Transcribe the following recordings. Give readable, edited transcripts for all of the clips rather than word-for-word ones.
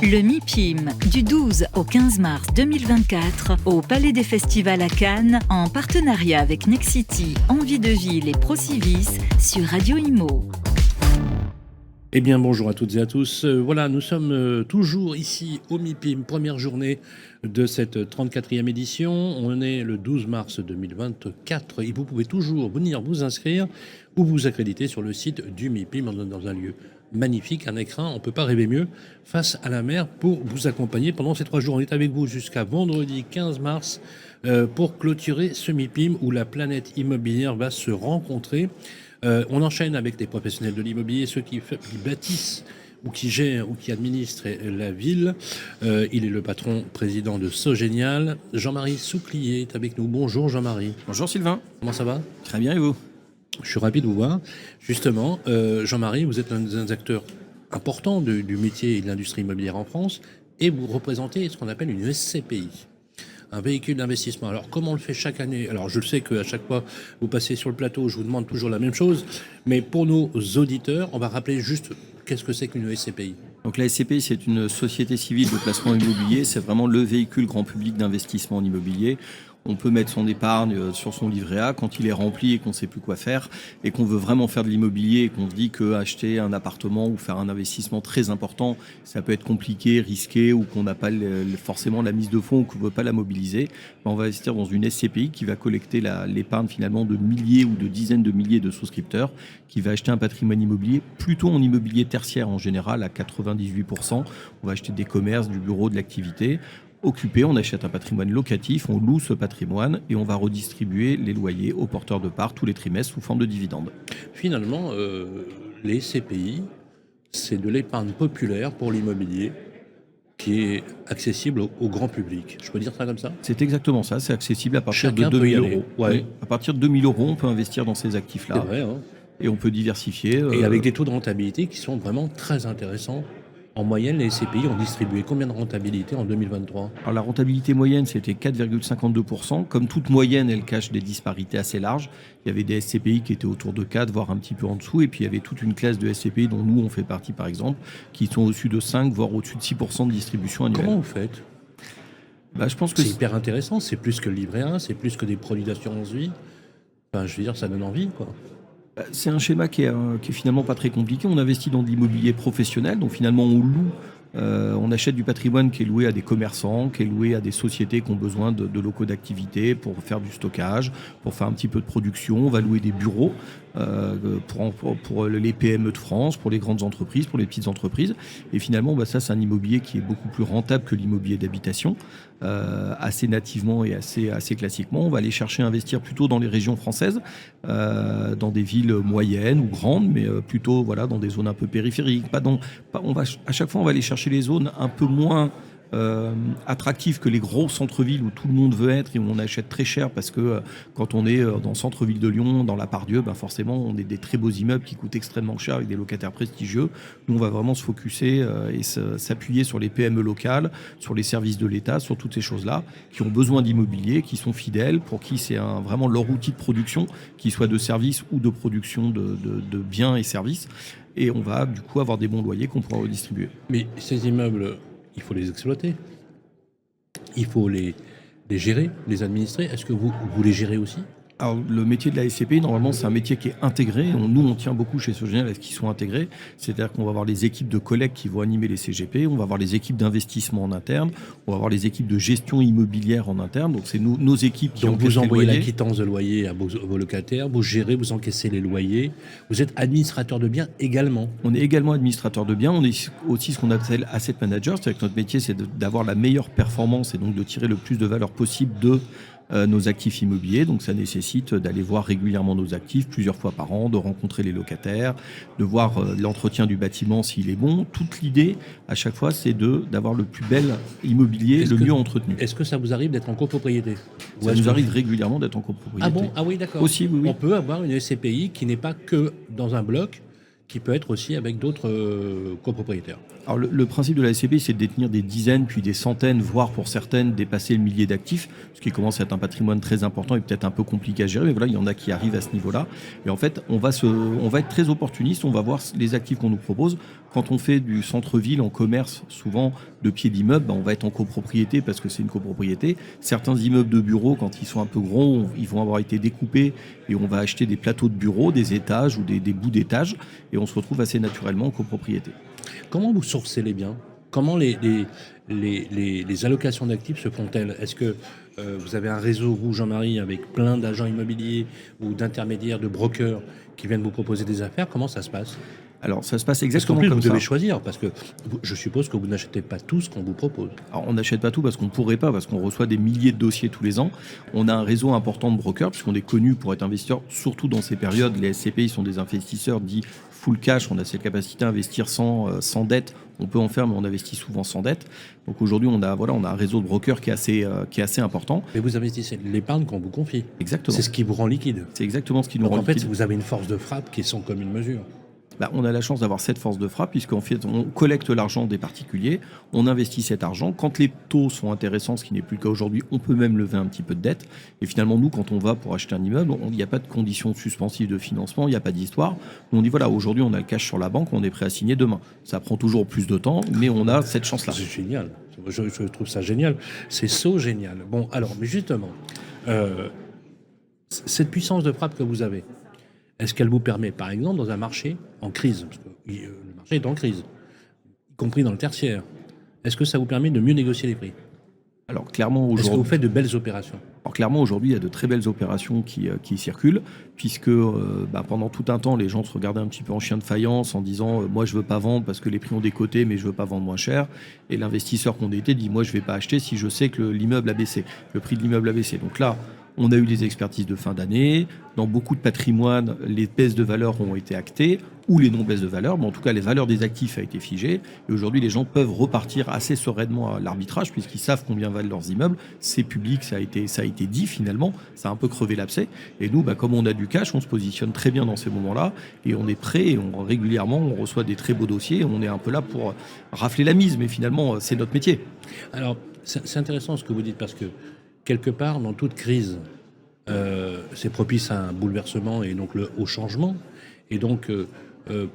Le MIPIM, du 12 au 15 mars 2024, au Palais des Festivals à Cannes, en partenariat avec Nexity, Envie de Ville et Procivis, sur Radio Imo. Eh bien, bonjour à toutes et à tous. Voilà, nous sommes toujours ici au MIPIM, première journée de cette 34e édition. On est le 12 mars 2024 et vous pouvez toujours venir vous inscrire ou vous accréditer sur le site du MIPIM dans un lieu magnifique, un écrin, on ne peut pas rêver mieux, face à la mer pour vous accompagner pendant ces 3 jours. On est avec vous jusqu'à vendredi 15 mars pour clôturer ce MIPIM où la planète immobilière va se rencontrer. On enchaîne avec des professionnels de l'immobilier, ceux qui bâtissent ou qui gèrent ou qui administrent la ville. Il est le patron président de Sogénial. Jean-Marie Souclier est avec nous. Bonjour Jean-Marie. Bonjour Sylvain. Comment ça va ? Très bien, et vous ? Je suis ravi de vous voir. Justement, Jean-Marie, vous êtes un des acteurs importants du métier et de l'industrie immobilière en France et vous représentez ce qu'on appelle une SCPI. Un véhicule d'investissement. Alors, comment on le fait chaque année ? Alors, je sais qu'à chaque fois, vous passez sur le plateau, je vous demande toujours la même chose. Mais pour nos auditeurs, on va rappeler juste qu'est-ce que c'est qu'une SCPI. Donc la SCPI, c'est une société civile de placement immobilier. C'est vraiment le véhicule grand public d'investissement en immobilier. On peut mettre son épargne sur son livret A quand il est rempli et qu'on ne sait plus quoi faire et qu'on veut vraiment faire de l'immobilier et qu'on se dit qu'acheter un appartement ou faire un investissement très important, ça peut être compliqué, risqué ou qu'on n'a pas forcément la mise de fonds ou qu'on ne veut pas la mobiliser. On va investir dans une SCPI qui va collecter l'épargne finalement de milliers ou de dizaines de milliers de souscripteurs qui va acheter un patrimoine immobilier plutôt en immobilier tertiaire en général à 98%. On va acheter des commerces, du bureau, de l'activité. Occupé, on achète un patrimoine locatif, on loue ce patrimoine et on va redistribuer les loyers aux porteurs de parts tous les trimestres sous forme de dividendes. Finalement, les SCPI, c'est de l'épargne populaire pour l'immobilier qui est accessible au grand public. Je peux dire ça comme ça ? C'est exactement ça, c'est accessible à partir Chacun de 2 000 euros. Ouais. Oui, à partir de 2 000 euros, on peut investir dans ces actifs-là. C'est vrai, hein. Et on peut diversifier. Et avec des taux de rentabilité qui sont vraiment très intéressants. En moyenne, les SCPI ont distribué combien de rentabilité en 2023 ? Alors la rentabilité moyenne, c'était 4,52%. Comme toute moyenne, elle cache des disparités assez larges. Il y avait des SCPI qui étaient autour de 4, voire un petit peu en dessous. Et puis il y avait toute une classe de SCPI dont nous, on fait partie par exemple, qui sont au-dessus de 5, voire au-dessus de 6% de distribution annuelle. Comment vous faites ? Je pense que c'est hyper intéressant. C'est plus que le livret A, c'est plus que des produits d'assurance vie. Enfin, je veux dire, ça donne envie, quoi. C'est un schéma qui est finalement pas très compliqué. On investit dans de l'immobilier professionnel, donc finalement on loue, on achète du patrimoine qui est loué à des commerçants, qui est loué à des sociétés qui ont besoin de locaux d'activité pour faire du stockage, pour faire un petit peu de production. On va louer des bureaux pour les PME de France, pour les grandes entreprises, pour les petites entreprises. Et finalement, ça c'est un immobilier qui est beaucoup plus rentable que l'immobilier d'habitation, assez nativement et assez classiquement. On va aller chercher à investir plutôt dans les régions françaises, dans des villes moyennes ou grandes, mais plutôt dans des zones un peu périphériques. À chaque fois, on va aller chercher les zones un peu moins attractives que les gros centres-villes où tout le monde veut être et où on achète très cher parce que quand on est dans le centre-ville de Lyon, dans la Pardieu, forcément on est des très beaux immeubles qui coûtent extrêmement cher avec des locataires prestigieux. Nous on va vraiment se focuser et s'appuyer sur les PME locales, sur les services de l'État, sur toutes ces choses-là qui ont besoin d'immobilier, qui sont fidèles, pour qui c'est vraiment leur outil de production, qu'ils soient de services ou de production de biens et services. Et on va du coup avoir des bons loyers qu'on pourra redistribuer. Mais ces immeubles, il faut les exploiter. Il faut les gérer, les administrer. Est-ce que vous les gérez aussi ? Alors, le métier de la SCPI, normalement, c'est un métier qui est intégré. Nous, on tient beaucoup chez Sogénial à ce qu'ils soient intégrés. C'est-à-dire qu'on va avoir les équipes de collecte qui vont animer les CGP, on va avoir les équipes d'investissement en interne, on va avoir les équipes de gestion immobilière en interne. Donc, c'est nos équipes qui Donc, vous envoyez la quittance de loyer à vos locataires, vous gérez, vous encaissez les loyers. Vous êtes administrateur de biens également. On est également administrateur de biens. On est aussi ce qu'on appelle asset manager. C'est-à-dire que notre métier, c'est d'avoir la meilleure performance et donc de tirer le plus de valeur possible de nos actifs immobiliers. Donc ça nécessite d'aller voir régulièrement nos actifs plusieurs fois par an, de rencontrer les locataires, de voir l'entretien du bâtiment s'il est bon. Toute l'idée à chaque fois, c'est d'avoir le plus bel immobilier, mieux entretenu. Est-ce que ça vous arrive d'être en copropriété ? Ça nous arrive régulièrement d'être en copropriété. Ah bon ? Ah oui, d'accord. Aussi, oui. On peut avoir une SCPI qui n'est pas que dans un bloc, qui peut être aussi avec d'autres copropriétaires. Alors le principe de la SCPI, c'est de détenir des dizaines, puis des centaines, voire pour certaines, dépasser le millier d'actifs, ce qui commence à être un patrimoine très important et peut-être un peu compliqué à gérer, mais voilà, il y en a qui arrivent à ce niveau-là. Et en fait, on va être très opportuniste, on va voir les actifs qu'on nous propose. Quand on fait du centre-ville en commerce, souvent de pieds d'immeubles, on va être en copropriété parce que c'est une copropriété. Certains immeubles de bureaux, quand ils sont un peu grands, ils vont avoir été découpés et on va acheter des plateaux de bureaux, des étages ou des bouts d'étages et on se retrouve assez naturellement en copropriété. Comment vous sourcez les biens? Comment les allocations d'actifs se font-elles? Est-ce que vous avez un réseau, vous, Jean-Marie, avec plein d'agents immobiliers ou d'intermédiaires, de brokers qui viennent vous proposer des affaires? Comment ça se passe? Alors, ça se passe Parce qu'en exactement plus, comme vous ça. devez choisir, parce que je suppose que vous n'achetez pas tout ce qu'on vous propose. Alors, on n'achète pas tout parce qu'on ne pourrait pas, parce qu'on reçoit des milliers de dossiers tous les ans. On a un réseau important de brokers, puisqu'on est connu pour être investisseur, surtout dans ces périodes. Les SCPI sont des investisseurs dits full cash. On a cette capacité à investir sans dette. On peut en faire, mais on investit souvent sans dette. Donc aujourd'hui, on a un réseau de brokers qui est assez important. Mais vous investissez l'épargne qu'on vous confie. Exactement. C'est ce qui vous rend liquide. C'est exactement ce qui nous Donc rend en fait, liquide. vous avez une force de frappe qui est sans commune mesure. On a la chance d'avoir cette force de frappe puisqu'en fait on collecte l'argent des particuliers, on investit cet argent. Quand les taux sont intéressants, ce qui n'est plus le cas aujourd'hui, on peut même lever un petit peu de dette. Et finalement, nous, quand on va pour acheter un immeuble, il n'y a pas de conditions suspensives de financement, il n'y a pas d'histoire. On dit voilà, aujourd'hui on a le cash sur la banque, on est prêt à signer demain. Ça prend toujours plus de temps, mais on a cette chance-là. C'est génial. Je trouve ça génial. C'est génial. Bon, alors, mais justement, cette puissance de frappe que vous avez, est-ce qu'elle vous permet, par exemple, dans un marché en crise, parce que le marché est en crise, y compris dans le tertiaire, est-ce que ça vous permet de mieux négocier les prix? Alors clairement Est-ce que aujourd'hui, vous faites de belles opérations? il y a de très belles opérations qui circulent, puisque pendant tout un temps, les gens se regardaient un petit peu en chien de faïence en disant moi je veux pas vendre parce que les prix ont décoté, mais je veux pas vendre moins cher. Et l'investisseur qu'on était dit moi je vais pas acheter si je sais que l'immeuble a baissé, le prix de l'immeuble a baissé. Donc là, on a eu des expertises de fin d'année. Dans beaucoup de patrimoines, les baisses de valeur ont été actées, ou les non-baisses de valeur, mais en tout cas, les valeurs des actifs a été figée. Et aujourd'hui, les gens peuvent repartir assez sereinement à l'arbitrage, puisqu'ils savent combien valent leurs immeubles. C'est public, ça a été dit finalement. Ça a un peu crevé l'abcès. Et nous, comme on a du cash, on se positionne très bien dans ces moments-là. Et on est prêt, et régulièrement, on reçoit des très beaux dossiers. On est un peu là pour rafler la mise, mais finalement, c'est notre métier. Alors, c'est intéressant ce que vous dites, parce que quelque part, dans toute crise, c'est propice à un bouleversement et donc au changement. Et donc,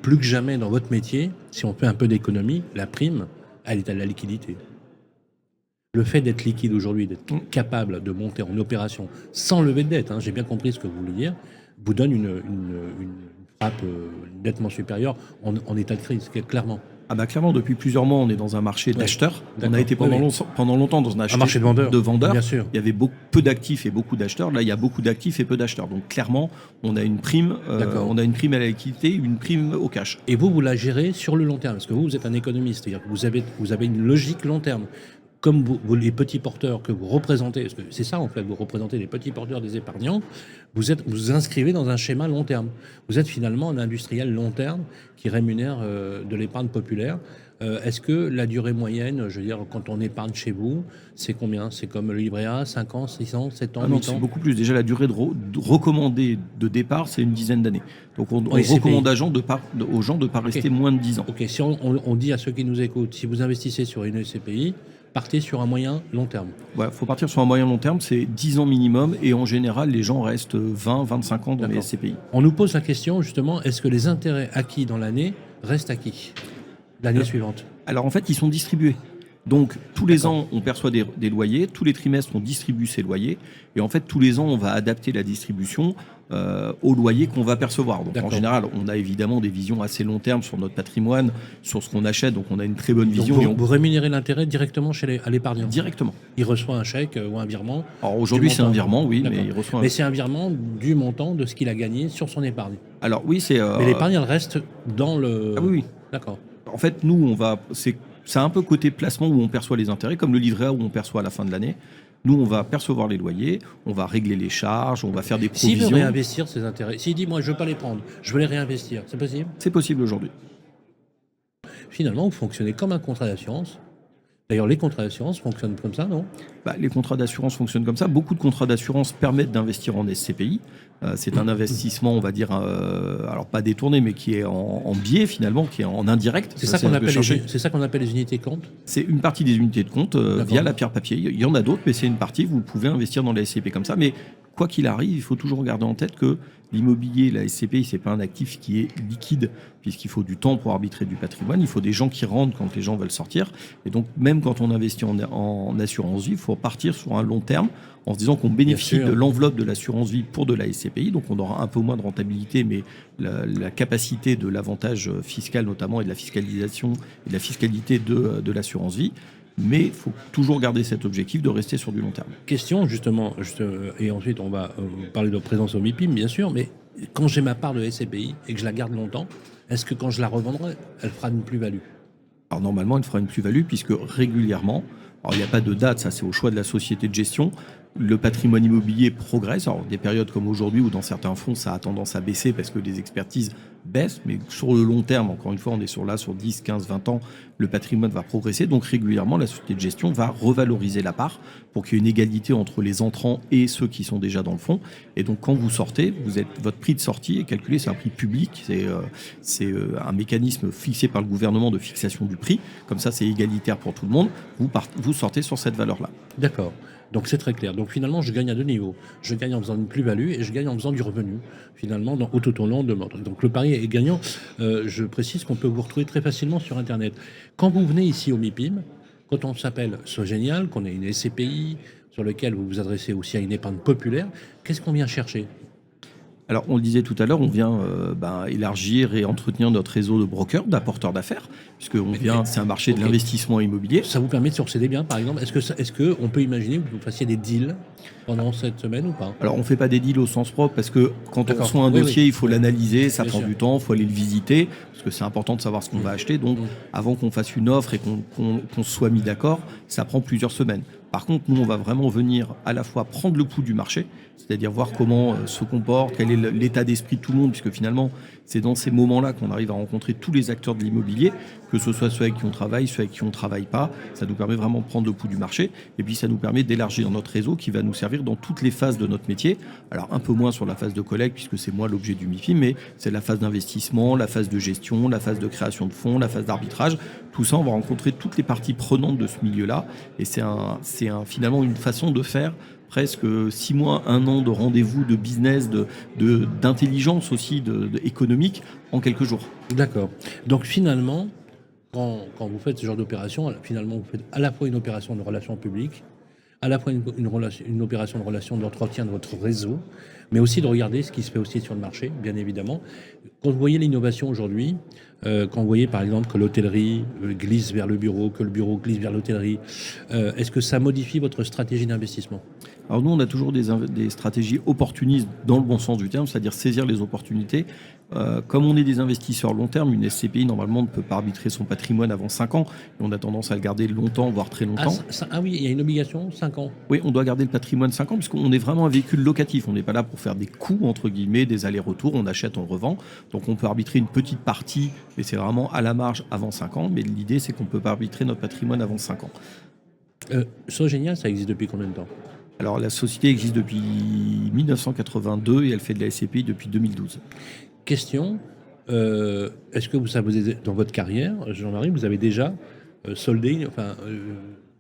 plus que jamais dans votre métier, si on fait un peu d'économie, la prime, elle est à la liquidité. Le fait d'être liquide aujourd'hui, d'être capable de monter en opération sans lever de dette, j'ai bien compris ce que vous voulez dire, vous donne une frappe nettement supérieure en état de crise, clairement. Clairement, depuis plusieurs mois, on est dans un marché d'acheteurs. On a été pendant longtemps dans un marché de vendeurs. Bien sûr. Il y avait peu d'actifs et beaucoup d'acheteurs. Là, il y a beaucoup d'actifs et peu d'acheteurs. Donc clairement, on a une prime, à la liquidité, une prime au cash. Et vous la gérez sur le long terme, parce que vous êtes un économiste, c'est-à-dire que vous avez une logique long terme. Comme vous, les petits porteurs que vous représentez, parce que c'est ça en fait, vous représentez les petits porteurs des épargnants, vous inscrivez dans un schéma long terme. Vous êtes finalement un industriel long terme qui rémunère de l'épargne populaire. Est-ce que la durée moyenne, je veux dire, quand on épargne chez vous, c'est combien? C'est comme le livret A, 5 ans, 6 ans, 7 ans, 8 ans? C'est beaucoup plus. Déjà, la durée recommandée de départ, c'est une dizaine d'années. Donc on recommande aux gens de ne pas rester moins de 10 ans. Ok, si on dit à ceux qui nous écoutent, si vous investissez sur une SCPI, partez sur un moyen long terme. Il faut partir sur un moyen long terme, c'est 10 ans minimum, et en général, les gens restent 20, 25 ans dans les SCPI. On nous pose la question, justement, est-ce que les intérêts acquis dans l'année restent acquis l'année suivante? Alors en fait, ils sont distribués. Donc tous les ans, on perçoit des loyers, tous les trimestres, on distribue ces loyers, et en fait, tous les ans, on va adapter la distribution au loyer qu'on va percevoir. Donc en général, on a évidemment des visions assez long terme sur notre patrimoine, sur ce qu'on achète, donc on a une très bonne vision. Donc vous rémunérez l'intérêt directement à l'épargnant? Directement. Il reçoit un chèque ou un virement? Alors aujourd'hui, c'est un virement, oui, mais il reçoit Mais c'est un virement du montant de ce qu'il a gagné sur son épargne? Alors oui, c'est... Mais l'épargne, elle reste dans le... Ah oui. D'accord. En fait, nous, c'est un peu côté placement où on perçoit les intérêts, comme le livret A où on perçoit à la fin de l'année. Nous, on va percevoir les loyers, on va régler les charges, on va faire des provisions. S'il veut réinvestir ses intérêts, s'il dit, moi, je ne veux pas les prendre, je veux les réinvestir, c'est possible? C'est possible aujourd'hui. Finalement, vous fonctionnez comme un contrat d'assurance. D'ailleurs, les contrats d'assurance fonctionnent comme ça, non? Les contrats d'assurance fonctionnent comme ça. Beaucoup de contrats d'assurance permettent d'investir en SCPI. C'est un investissement, on va dire, alors pas détourné, mais qui est en biais finalement, qui est en indirect. C'est ça qu'on appelle les unités de compte? C'est une partie des unités de compte via la pierre papier. Il y en a d'autres, mais c'est une partie. Vous pouvez investir dans la SCPI comme ça. Mais quoi qu'il arrive, il faut toujours garder en tête que l'immobilier, la SCPI, c'est pas un actif qui est liquide, puisqu'il faut du temps pour arbitrer du patrimoine. Il faut des gens qui rentrent quand les gens veulent sortir. Et donc, même quand on investit en assurance vie, il faut partir sur un long terme en se disant qu'on bénéficie de l'enveloppe de l'assurance vie pour de la SCPI. Donc, on aura un peu moins de rentabilité, mais la capacité de l'avantage fiscal notamment et de la fiscalisation et de la fiscalité de l'assurance vie. Mais il faut toujours garder cet objectif de rester sur du long terme. Question justement, et ensuite on va parler de présence au MIPIM bien sûr, mais quand j'ai ma part de SCPI et que je la garde longtemps, est-ce que quand je la revendrai, elle fera une plus-value? Alors normalement, elle fera une plus-value puisque régulièrement, alors il n'y a pas de date, ça c'est au choix de la société de gestion, le patrimoine immobilier progresse. Alors des périodes comme aujourd'hui où dans certains fonds ça a tendance à baisser parce que les expertises baissent, mais sur le long terme, encore une fois, on est sur 10, 15, 20 ans, le patrimoine va progresser. Donc régulièrement, la société de gestion va revaloriser la part pour qu'il y ait une égalité entre les entrants et ceux qui sont déjà dans le fonds. Et donc quand vous sortez, votre prix de sortie est calculé, c'est un prix public, c'est un mécanisme fixé par le gouvernement de fixation du prix. Comme ça, c'est égalitaire pour tout le monde. Vous sortez sur cette valeur-là. D'accord. Donc c'est très clair. Donc finalement, je gagne à deux niveaux. Je gagne en faisant une plus-value et je gagne en faisant du revenu, finalement, tout au long de l'ordre. Donc le pari est gagnant. Je précise qu'on peut vous retrouver très facilement sur Internet. Quand vous venez ici au MIPIM, quand on s'appelle Sogenial, qu'on est une SCPI, sur lequel vous vous adressez aussi à une épargne populaire, qu'est-ce qu'on vient chercher ? Alors, on le disait tout à l'heure, on vient élargir et entretenir notre réseau de brokers, d'apporteurs d'affaires, puisque c'est un marché de l'investissement immobilier. Ça vous permet de sourcer des biens, par exemple. Est-ce que on peut imaginer que vous fassiez des deals pendant cette semaine ou pas? Alors, on ne fait pas des deals au sens propre, parce que quand on reçoit un dossier, il faut l'analyser, ça prend du temps, il faut aller le visiter, parce que c'est important de savoir ce qu'on va acheter. Donc, avant qu'on fasse une offre et qu'on soit mis d'accord, ça prend plusieurs semaines. Par contre, nous, on va vraiment venir à la fois prendre le pouls du marché, c'est-à-dire voir comment se comporte, quel est l'état d'esprit de tout le monde, puisque finalement, c'est dans ces moments-là qu'on arrive à rencontrer tous les acteurs de l'immobilier, que ce soit ceux avec qui on travaille, ceux avec qui on ne travaille pas. Ça nous permet vraiment de prendre le pouls du marché, et puis ça nous permet d'élargir notre réseau qui va nous servir dans toutes les phases de notre métier. Alors un peu moins sur la phase de collecte, puisque c'est moi l'objet du MIPIM, mais c'est la phase d'investissement, la phase de gestion, la phase de création de fonds, la phase d'arbitrage. Tout ça, on va rencontrer toutes les parties prenantes de ce milieu-là, et c'est finalement une façon de faire presque 6 mois, 1 an de rendez-vous de business, d'intelligence aussi, économique en quelques jours. D'accord. Donc finalement, quand vous faites ce genre d'opération, finalement vous faites à la fois une opération de relations publiques, à la fois une opération de relation d'entretien de votre réseau, mais aussi de regarder ce qui se fait aussi sur le marché, bien évidemment. Quand vous voyez l'innovation aujourd'hui, quand vous voyez par exemple que l'hôtellerie glisse vers le bureau, que le bureau glisse vers l'hôtellerie, est-ce que ça modifie votre stratégie d'investissement ? Alors nous, on a toujours des stratégies opportunistes dans le bon sens du terme, c'est-à-dire saisir les opportunités. Comme on est des investisseurs long terme, une SCPI, normalement, ne peut pas arbitrer son patrimoine avant 5 ans. Et on a tendance à le garder longtemps, voire très longtemps. Ah oui, il y a une obligation, 5 ans. Oui, on doit garder le patrimoine 5 ans, puisqu'on est vraiment un véhicule locatif. On n'est pas là pour faire des coups, entre guillemets, des allers-retours. On achète, on revend. Donc on peut arbitrer une petite partie, mais c'est vraiment à la marge avant 5 ans. Mais l'idée, c'est qu'on ne peut pas arbitrer notre patrimoine avant 5 ans. Sogenial, ça existe depuis combien de temps ? Alors la société existe depuis 1982 et elle fait de la SCPI depuis 2012. Question, est-ce que vous avez, dans votre carrière, Jean-Marie, vous avez déjà soldé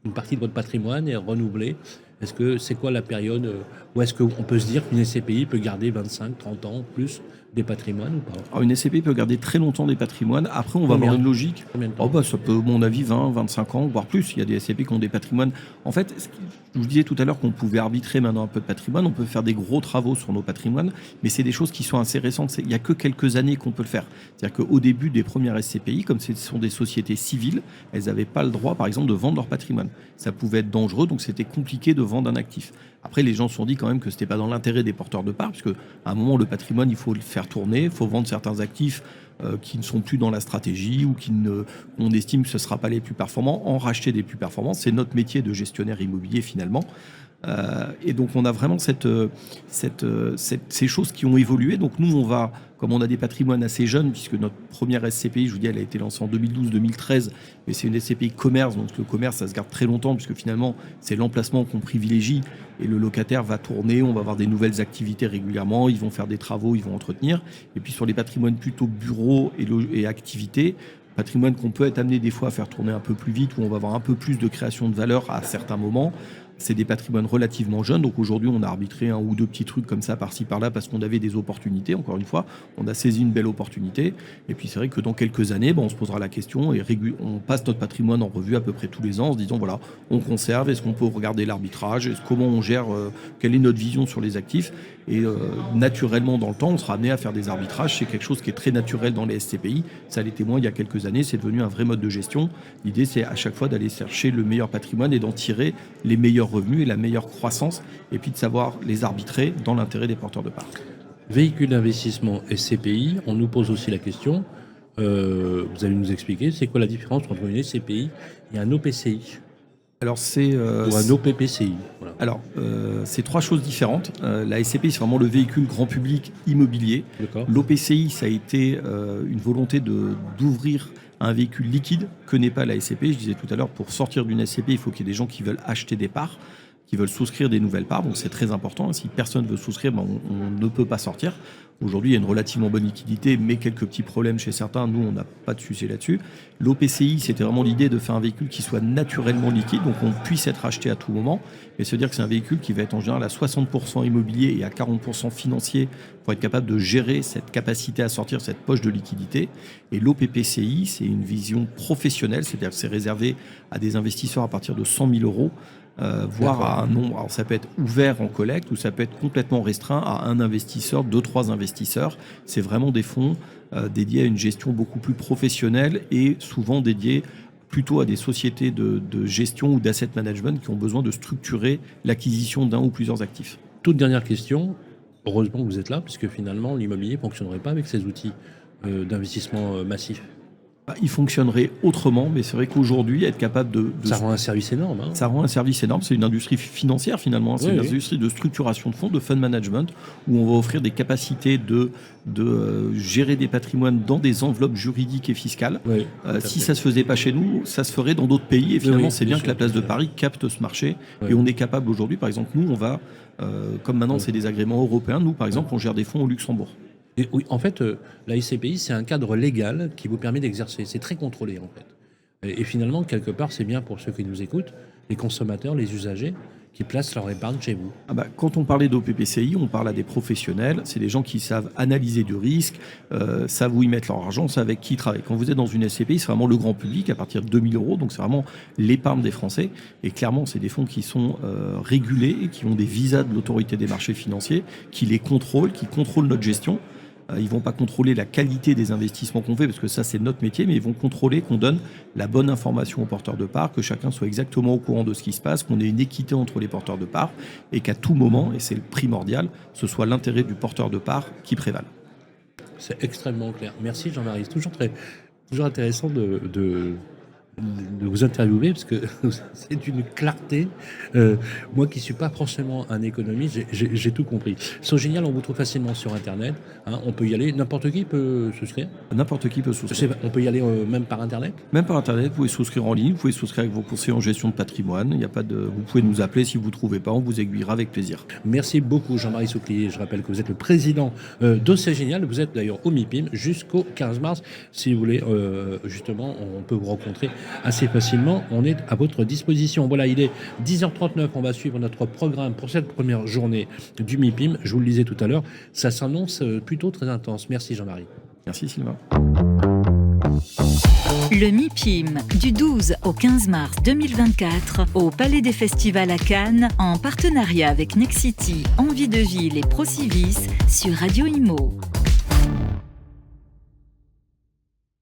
une partie de votre patrimoine et renouvelé? Est-ce que c'est quoi la période où est-ce qu'on peut se dire qu'une SCPI peut garder 25, 30 ans plus des patrimoines ou pas? Alors une SCPI peut garder très longtemps des patrimoines. Après, on va avoir une logique. Combien de temps? Ça peut, à mon avis, 20, 25 ans, voire plus. Il y a des SCPI qui ont des patrimoines. En fait, je vous disais tout à l'heure qu'on pouvait arbitrer maintenant un peu de patrimoine. On peut faire des gros travaux sur nos patrimoines, mais c'est des choses qui sont assez récentes. Il n'y a que quelques années qu'on peut le faire. C'est-à-dire qu'au début des premières SCPI, comme ce sont des sociétés civiles, elles n'avaient pas le droit, par exemple, de vendre leur patrimoine. Ça pouvait être dangereux, donc c'était compliqué de vendre un actif. Après, les gens se sont dit quand même que ce n'était pas dans l'intérêt des porteurs de parts, parce qu'à un moment, le patrimoine, il faut le faire tourner, il faut vendre certains actifs qui ne sont plus dans la stratégie ou qu'on estime que ce ne sera pas les plus performants, en racheter des plus performants. C'est notre métier de gestionnaire immobilier finalement. Et donc on a vraiment ces choses qui ont évolué. Donc nous, on va, comme on a des patrimoines assez jeunes, puisque notre première SCPI, je vous dis, elle a été lancée en 2012-2013, mais c'est une SCPI commerce, donc le commerce, ça se garde très longtemps, puisque finalement, c'est l'emplacement qu'on privilégie, et le locataire va tourner, on va avoir des nouvelles activités régulièrement, ils vont faire des travaux, ils vont entretenir. Et puis sur les patrimoines plutôt bureaux et activités, patrimoine qu'on peut être amené des fois à faire tourner un peu plus vite, où on va avoir un peu plus de création de valeur à certains moments. C'est des patrimoines relativement jeunes, donc aujourd'hui on a arbitré un ou deux petits trucs comme ça par-ci par-là parce qu'on avait des opportunités. Encore une fois, on a saisi une belle opportunité, et puis c'est vrai que dans quelques années, on se posera la question et on passe notre patrimoine en revue à peu près tous les ans en se disant voilà, on conserve, est-ce qu'on peut regarder l'arbitrage, comment on gère, quelle est notre vision sur les actifs, et naturellement dans le temps on sera amené à faire des arbitrages. C'est quelque chose qui est très naturel dans les SCPI, ça l'était moins il y a quelques années, c'est devenu un vrai mode de gestion. L'idée c'est à chaque fois d'aller chercher le meilleur patrimoine et d'en tirer les meilleurs revenus et la meilleure croissance, et puis de savoir les arbitrer dans l'intérêt des porteurs de parts. Véhicule d'investissement SCPI, on nous pose aussi la question, vous allez nous expliquer, c'est quoi la différence entre une SCPI et un OPCI? Alors ou un OPPCI. Voilà. Alors, c'est trois choses différentes. La SCPI, c'est vraiment le véhicule grand public immobilier. L'OPCI, ça a été une volonté d'ouvrir un véhicule liquide que n'est pas la SCPI. Je disais tout à l'heure, pour sortir d'une SCPI, il faut qu'il y ait des gens qui veulent acheter des parts, qui veulent souscrire des nouvelles parts. Donc c'est très important. Si personne ne veut souscrire, on ne peut pas sortir. Aujourd'hui, il y a une relativement bonne liquidité, mais quelques petits problèmes chez certains. Nous, on n'a pas de sujet là-dessus. L'OPCI, c'était vraiment l'idée de faire un véhicule qui soit naturellement liquide, donc on puisse être acheté à tout moment. Et se dire que c'est un véhicule qui va être en général à 60% immobilier et à 40% financier pour être capable de gérer cette capacité à sortir cette poche de liquidité. Et l'OPPCI, c'est une vision professionnelle, c'est-à-dire que c'est réservé à des investisseurs à partir de 100 000 euros. Voire à un nombre, alors ça peut être ouvert en collecte ou ça peut être complètement restreint à un investisseur, 2-3 investisseurs. C'est vraiment des fonds dédiés à une gestion beaucoup plus professionnelle et souvent dédiés plutôt à des sociétés de gestion ou d'asset management qui ont besoin de structurer l'acquisition d'un ou plusieurs actifs. Toute dernière question, heureusement que vous êtes là, puisque finalement l'immobilier ne fonctionnerait pas avec ces outils d'investissement massif. Il fonctionnerait autrement, mais c'est vrai qu'aujourd'hui, être capable de... Ça rend un service énorme. Hein. Ça rend un service énorme. C'est une industrie financière, finalement. C'est une industrie de structuration de fonds, de fund management, où on va offrir des capacités de gérer des patrimoines dans des enveloppes juridiques et fiscales. Si ça ne se faisait pas chez nous, ça se ferait dans d'autres pays. Et finalement, c'est bien que la place de Paris capte ce marché. Et on est capable aujourd'hui, par exemple, nous, on va... comme maintenant, c'est des agréments européens. Nous, par exemple, on gère des fonds au Luxembourg. Et oui, en fait, la SCPI, c'est un cadre légal qui vous permet d'exercer. C'est très contrôlé, en fait. Et finalement, quelque part, c'est bien pour ceux qui nous écoutent, les consommateurs, les usagers, qui placent leur épargne chez vous. Quand on parlait d'OPPCI, on parle à des professionnels. C'est des gens qui savent analyser du risque, savent où ils mettent leur argent, savent avec qui ils travaillent. Quand vous êtes dans une SCPI, c'est vraiment le grand public à partir de 2 000 euros. Donc c'est vraiment l'épargne des Français. Et clairement, c'est des fonds qui sont régulés et qui ont des visas de l'autorité des marchés financiers, qui les contrôlent, qui contrôlent notre gestion. Ils ne vont pas contrôler la qualité des investissements qu'on fait, parce que ça, c'est notre métier, mais ils vont contrôler qu'on donne la bonne information aux porteurs de parts, que chacun soit exactement au courant de ce qui se passe, qu'on ait une équité entre les porteurs de parts, et qu'à tout moment, et c'est le primordial, ce soit l'intérêt du porteur de parts qui prévale. C'est extrêmement clair. Merci Jean-Marie. C'est toujours intéressant de vous interviewer, parce que c'est une clarté. Moi qui ne suis pas forcément un économiste, j'ai tout compris. Sogénial, on vous trouve facilement sur Internet. On peut y aller. N'importe qui peut souscrire. N'importe qui peut souscrire. On peut y aller même par Internet. Même par Internet, vous pouvez souscrire en ligne, vous pouvez souscrire avec vos conseillers en gestion de patrimoine. Vous pouvez nous appeler si vous ne trouvez pas, on vous aiguillera avec plaisir. Merci beaucoup Jean-Marie Souclier. Je rappelle que vous êtes le président d'Sogénial. Vous êtes d'ailleurs au MIPIM jusqu'au 15 mars. Si vous voulez, justement, on peut vous rencontrer assez facilement, on est à votre disposition. Voilà, il est 10h39, on va suivre notre programme pour cette première journée du MIPIM. Je vous le disais tout à l'heure, ça s'annonce plutôt très intense. Merci Jean-Marie. Merci Sylvain. Le MIPIM, du 12 au 15 mars 2024, au Palais des Festivals à Cannes, en partenariat avec Nexity, Envie de Ville et Procivis sur Radio Imo.